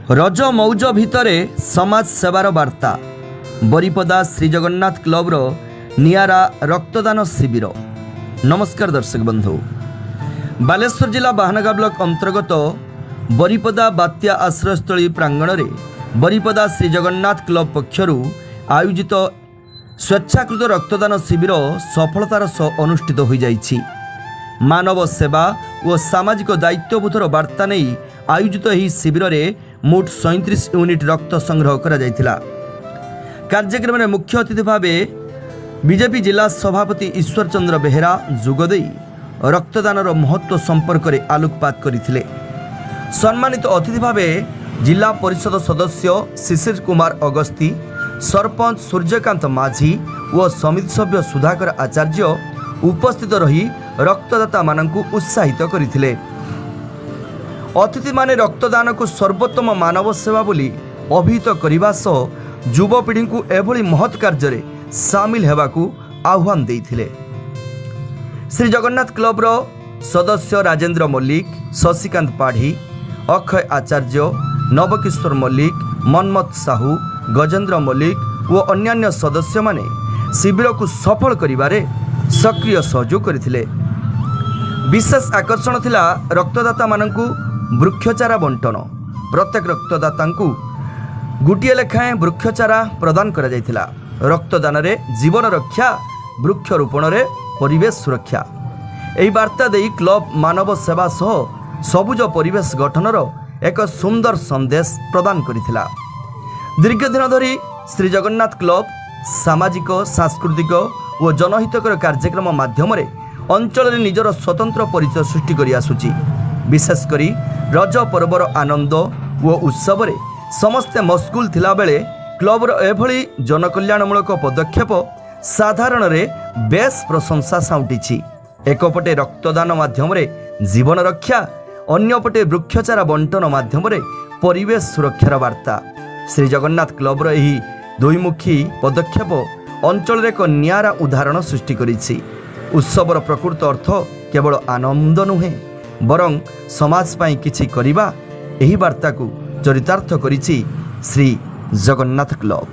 रज मौज भितरे समाज सेवार वार्ता बरिपदा श्री जगन्नाथ क्लब्र नियारा रक्तदान शिविर। नमस्कार दर्शक बंधु, बालेश्वर जिला बाहानगा ब्लॉक अंतर्गत बरिपदा बात्या आश्रयस्थली प्रांगण में बरिपदा श्री जगन्नाथ क्लब पक्षर आयोजित स्वेच्छाकृत रक्तदान शिविर सफलतार सह अनुष्ठित हो जाइछि। मानव सेवा और सामाजिक दायित्वबोधर वार्ता नहीं आयोजित यह शिविर में मोट 37 यूनिट रक्त संग्रह करा जायथिला। कार्यक्रम में मुख्य अतिथि भाव बीजेपी जिला सभापति ईश्वर चंद्र बेहेरा जोगदे रक्तदानर महत्व संपर्क में आलोकपात करथिले। सम्मानित अतिथि भाव जिला परिषद सदस्य शिशिर कुमार अगस्ती, सरपंच सूर्यकांत माझी और समिति सभ्य सुधाकर आचार्य उपस्थित रही रक्तदाता मानकु उत्साहित करथिले। अतिथि माने रक्तदान को सर्वोत्तम मानव सेवा बोली अभिहित करने सह युवपीढ़ी को एभली महत् कार्य सामिल हेबाकू आह्वान देइथिले। श्री जगन्नाथ क्लब्र सदस्य राजेंद्र मल्लिक, शशिकांत पाढ़ी, अक्षय आचार्य, नवकिशोर मल्लिक, मनमत साहू, गजेंद्र मल्लिक और अन्यान्य सदस्य माने शिविर को सफल करिबारे सक्रिय सहयोग करथिले। विशेष आकर्षण थिला रक्तदाता मानकू वृक्षचारा बंटन। प्रत्येक रक्तदाता को गोटे लेखाएं वृक्षचारा प्रदान करा जायथिला। रक्तदान रे जीवन रक्षा, वृक्षरोपण रे परिवेश सुरक्षा एही वार्ता देई क्लब मानव सेवा सह सबुज परिवेश गठनर एक सुंदर संदेश प्रदान करिथिला। दीर्घ दिन धरी श्री जगन्नाथ क्लब सामाजिक, सांस्कृतिक और जनहितकर कार्यक्रम माध्यम अंचल रे निजर स्वतंत्र परिचय सृष्टि करि आसुची। विशेषकर रज पर्वर आनंद और उत्सव रे समस्ते मस्कुल थिला बेले क्लबर एभली जनकल्याणमूलक पदक्षेप साधारण रे बेस प्रशंसा साउंटिछि। एकपटे रक्तदान माध्यम रे जीवन रक्षा, अन्यपटे वृक्षचारा बंटन माध्यम रे परिवेश सुरक्षार वार्ता। श्री जगन्नाथ क्लबर एही दुईमुखी पदक्षेप अंचल रे एक नियारा उदाहरण सृष्टि करिछि। उत्सवर प्रकृत अर्थ केवल आनंद नुहे बरं समाज पाई किछि करिबा, एही वार्ता को चरितार्थ करिछि श्री जगन्नाथ क्लब।